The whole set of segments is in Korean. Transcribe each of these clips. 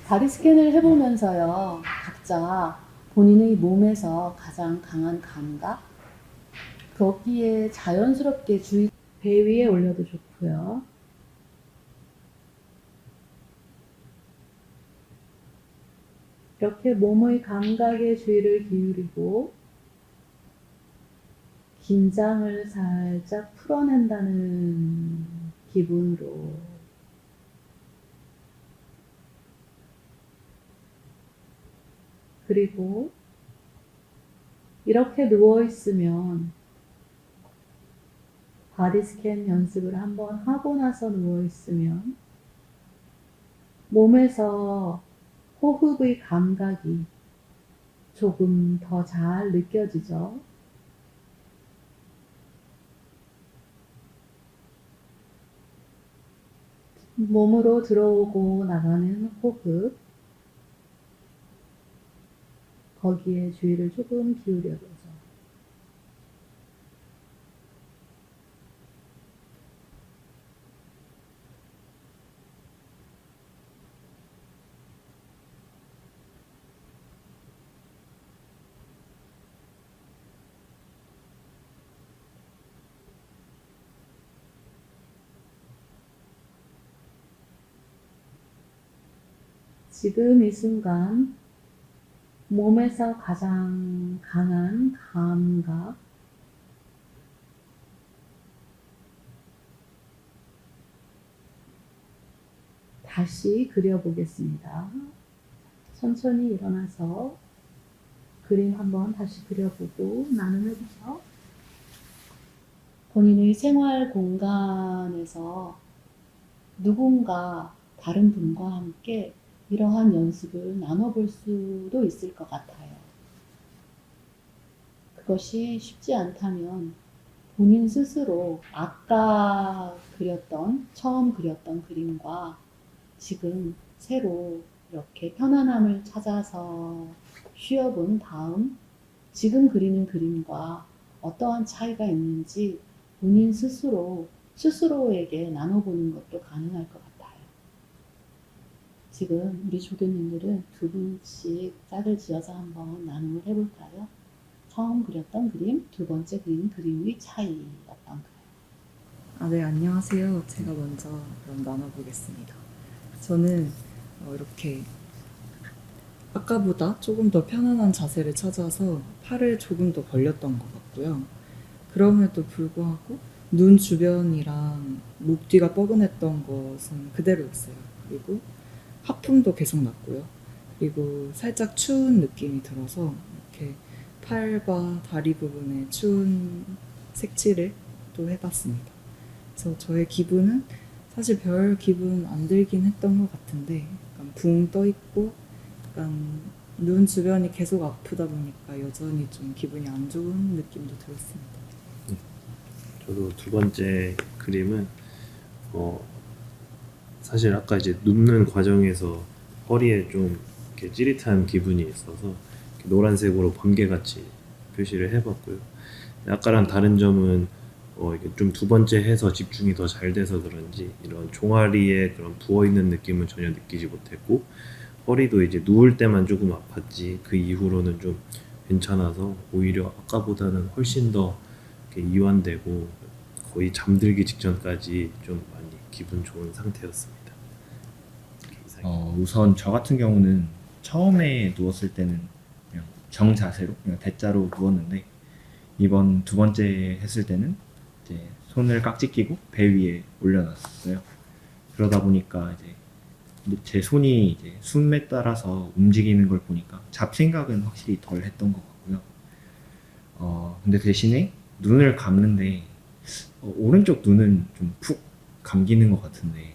바디 스캔을 해보면서요, 각자 본인의 몸에서 가장 강한 감각, 거기에 자연스럽게 주의, 배 위에 올려도 좋고요. 이렇게 몸의 감각에 주의를 기울이고 긴장을 살짝 풀어낸다는 기분으로 그리고 이렇게 누워있으면 바디 스캔 연습을 한번 하고 나서 누워있으면 몸에서 호흡의 감각이 조금 더 잘 느껴지죠. 몸으로 들어오고 나가는 호흡, 거기에 주의를 조금 기울여보죠. 지금 이 순간 몸에서 가장 강한 감각, 다시 그려보겠습니다. 천천히 일어나서 그림 한번 다시 그려보고 나눔해보죠. 본인의 생활 공간에서 누군가 다른 분과 함께 이러한 연습을 나눠볼 수도 있을 것 같아요. 그것이 쉽지 않다면 본인 스스로 아까 처음 그렸던 그림과 지금 새로 이렇게 편안함을 찾아서 쉬어본 다음 지금 그리는 그림과 어떠한 차이가 있는지 본인 스스로에게 나눠보는 것도 가능할 것 같아요. 지금 우리 조교님들은 두 분씩 짝을 지어서 한번 나눔을 해볼까요? 처음 그렸던 그림, 두 번째 그린 그림의 차이 어떤가요? 네, 안녕하세요. 제가 먼저 그럼 나눠보겠습니다. 저는 이렇게 아까보다 조금 더 편안한 자세를 찾아서 팔을 조금 더 벌렸던 것 같고요. 그럼에도 불구하고 눈 주변이랑 목 뒤가 뻐근했던 것은 그대로 있어요. 그리고 하품도 계속 났고요. 그리고 살짝 추운 느낌이 들어서 이렇게 팔과 다리 부분에 추운 색칠을 또 해봤습니다. 그래서 저의 기분은 사실 별 기분 안 들긴 했던 것 같은데 약간 붕 떠 있고 약간 눈 주변이 계속 아프다 보니까 여전히 좀 기분이 안 좋은 느낌도 들었습니다. 저도 두 번째 그림은 사실 아까 이제 눕는 과정에서 허리에 좀 이렇게 찌릿한 기분이 있어서 이렇게 노란색으로 번개같이 표시를 해봤고요. 아까랑 다른 점은 이게 좀 두 번째 해서 집중이 더 잘 돼서 그런지 이런 종아리에 그런 부어있는 느낌은 전혀 느끼지 못했고, 허리도 이제 누울 때만 조금 아팠지 그 이후로는 좀 괜찮아서 오히려 아까보다는 훨씬 더 이렇게 이완되고 거의 잠들기 직전까지 좀 많이 기분 좋은 상태였습니다. 우선 저 같은 경우는 처음에 누웠을 때는 그냥 정자세로 그냥 대자로 누웠는데, 이번 두 번째 했을 때는 이제 손을 깍지 끼고 배 위에 올려놨어요. 그러다 보니까 이제 제 손이 이제 숨에 따라서 움직이는 걸 보니까 잡생각은 확실히 덜 했던 것 같고요. 근데 대신에 눈을 감는데 오른쪽 눈은 좀 푹 감기는 것 같은데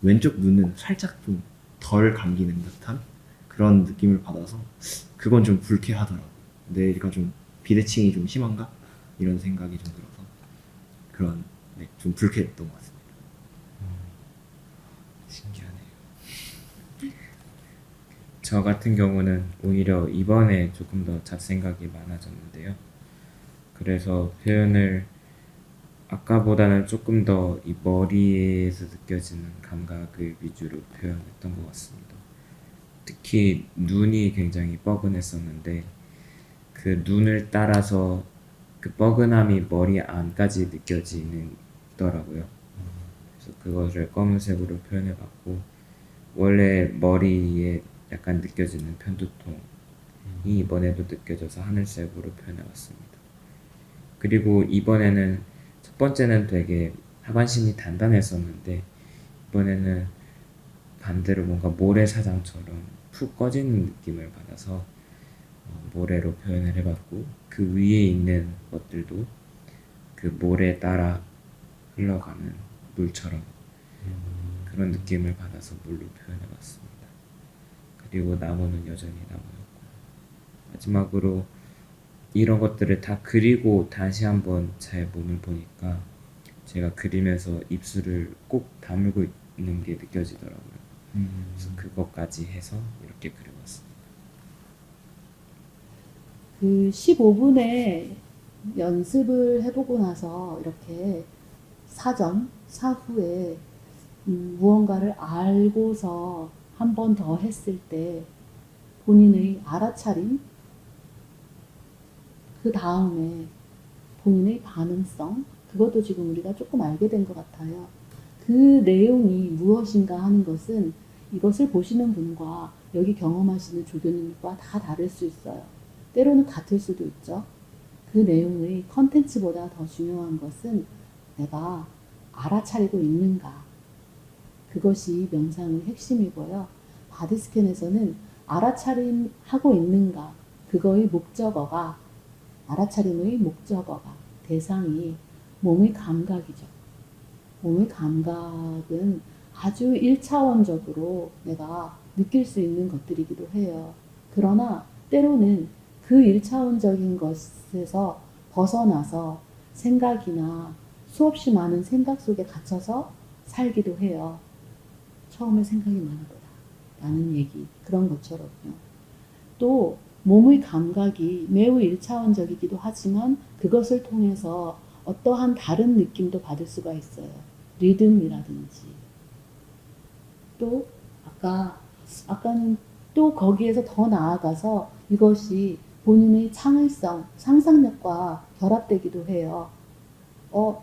왼쪽 눈은 살짝 좀 덜 감기는 듯한 그런 느낌을 받아서 그건 좀 불쾌하더라고요. 내가 좀 비대칭이 좀 심한가? 이런 생각이 좀 들어서 그런 좀 불쾌했던 것 같습니다. 신기하네요. 저 같은 경우는 오히려 이번에 조금 더 잡생각이 많아졌는데요. 그래서 표현을 아까보다는 조금 더 이 머리에서 느껴지는 감각을 위주로 표현했던 것 같습니다. 특히 눈이 굉장히 뻐근했었는데 그 눈을 따라서 그 뻐근함이 머리 안까지 느껴지는 더라고요. 그래서 그것을 검은색으로 표현해봤고 원래 머리에 약간 느껴지는 편두통이 이번에도 느껴져서 하늘색으로 표현해봤습니다. 그리고 이번에는 첫 번째는 되게 하반신이 단단했었는데 이번에는 반대로 뭔가 모래사장처럼 푹 꺼지는 느낌을 받아서 모래로 표현을 해봤고 그 위에 있는 것들도 그 모래 따라 흘러가는 물처럼 그런 느낌을 받아서 물로 표현해봤습니다. 그리고 나무는 여전히 나무였고 마지막으로 이런 것들을 다 그리고 다시 한번 제 몸을 보니까 제가 그리면서 입술을 꼭 다물고 있는 게 느껴지더라고요. 그래서 그것까지 해서 이렇게 그려봤습니다. 그 15분에 연습을 해보고 나서 이렇게 사전, 사후에 무언가를 알고서 한 번 더 했을 때 본인의 알아차림, 그 다음에 본인의 반응성, 그것도 지금 우리가 조금 알게 된 것 같아요. 그 내용이 무엇인가 하는 것은 이것을 보시는 분과 여기 경험하시는 조교님과 다 다를 수 있어요. 때로는 같을 수도 있죠. 그 내용의 컨텐츠보다 더 중요한 것은 내가 알아차리고 있는가. 그것이 명상의 핵심이고요. 바디스캔에서는 알아차림하고 있는가. 그거의 목적어가, 알아차림의 목적어가, 대상이 몸의 감각이죠. 몸의 감각은 아주 1차원적으로 내가 느낄 수 있는 것들이기도 해요. 그러나 때로는 그 1차원적인 것에서 벗어나서 생각이나 수없이 많은 생각 속에 갇혀서 살기도 해요. 처음에 생각이 많았다 라는 얘기, 그런 것처럼요. 또 몸의 감각이 매우 1차원적이기도 하지만 그것을 통해서 어떠한 다른 느낌도 받을 수가 있어요. 리듬이라든지 또 아까는 또 거기에서 더 나아가서 이것이 본인의 창의성, 상상력과 결합되기도 해요.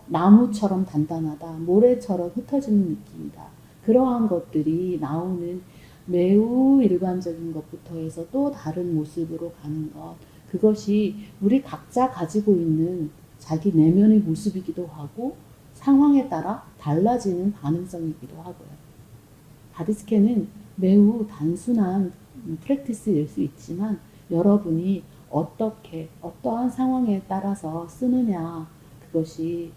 나무처럼 단단하다, 모래처럼 흩어지는 느낌이다. 그러한 것들이 나오는 매우 일반적인 것부터 해서 또 다른 모습으로 가는 것, 그것이 우리 각자 가지고 있는 자기 내면의 모습이기도 하고 상황에 따라 달라지는 반응성이기도 하고요. 바디스캔은 매우 단순한 프랙티스일 수 있지만 여러분이 어떻게 어떠한 상황에 따라서 쓰느냐, 그것이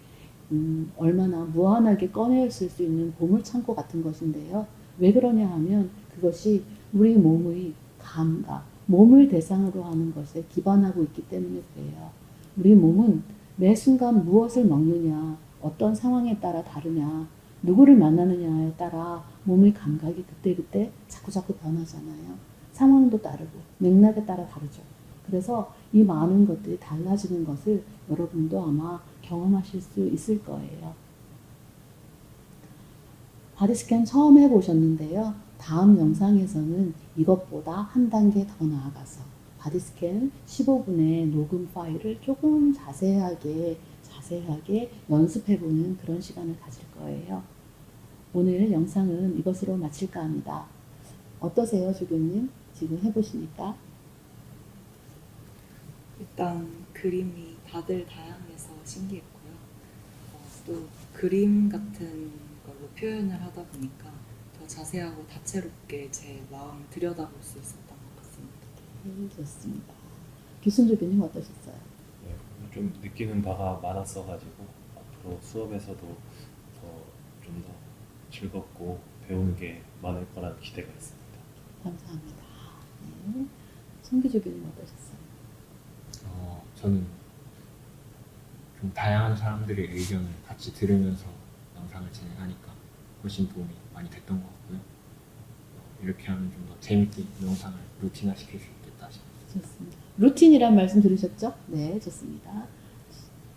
얼마나 무한하게 꺼내었을 수 있는 보물창고 같은 것인데요. 왜 그러냐 하면 그것이 우리 몸의 감각, 몸을 대상으로 하는 것에 기반하고 있기 때문에 그래요. 우리 몸은 매 순간 무엇을 먹느냐, 어떤 상황에 따라 다르냐, 누구를 만나느냐에 따라 몸의 감각이 그때그때 자꾸자꾸 변하잖아요. 상황도 다르고 맥락에 따라 다르죠. 그래서 이 많은 것들이 달라지는 것을 여러분도 아마 경험하실 수 있을 거예요. 바디스캔 처음 해보셨는데요. 다음 영상에서는 이것보다 한 단계 더 나아가서 바디스캔 15분의 녹음 파일을 조금 자세하게 연습해보는 그런 시간을 가질 거예요. 오늘 영상은 이것으로 마칠까 합니다. 어떠세요, 조교님? 지금 해보시니까? 일단 그림이 다들 다양해서 신기했고요. 또 그림 같은 걸로 표현을 하다 보니까 더 자세하고 다채롭게 제 마음을 들여다볼 수 있었던 것 같습니다. 좋습니다. 규순 조교님 어떠셨어요? 네, 좀 느끼는 바가 많았어가지고 앞으로 수업에서도 좀 더 즐겁고 배우는 게 많을 거란 기대가 있습니다. 감사합니다. 네. 성규 조교님 어떠셨어요? 저는 좀 다양한 사람들의 의견을 같이 들으면서 영상을 진행하니까 훨씬 도움이 많이 됐던 것 같고요. 이렇게 하면 좀 더 재밌게 영상을 루틴화 시킬 수 있겠다 싶습니다. 좋습니다. 루틴이란 말씀 들으셨죠? 네, 좋습니다.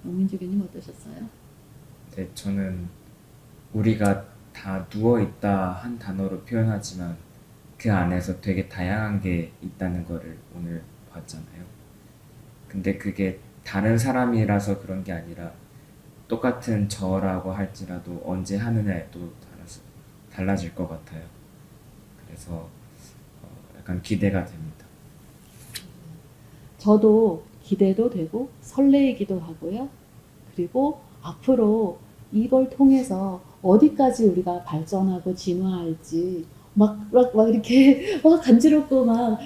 영민주 교님 어떠셨어요? 네, 저는 우리가 다 누워있다 한 단어로 표현하지만 그 안에서 되게 다양한 게 있다는 거를 오늘 봤잖아요. 근데 그게 다른 사람이라서 그런 게 아니라 똑같은 저라고 할지라도 언제 하느냐에 또 달라질 것 같아요. 그래서 약간 기대가 됩니다. 저도 기대도 되고 설레이기도 하고요. 그리고 앞으로 이걸 통해서 어디까지 우리가 발전하고 진화할지 막 이렇게 막 간지럽고 막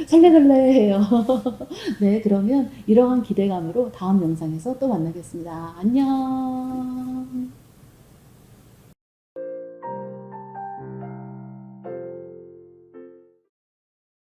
설레설레해요. 네, 그러면 이러한 기대감으로 다음 영상에서 또 만나겠습니다. 안녕.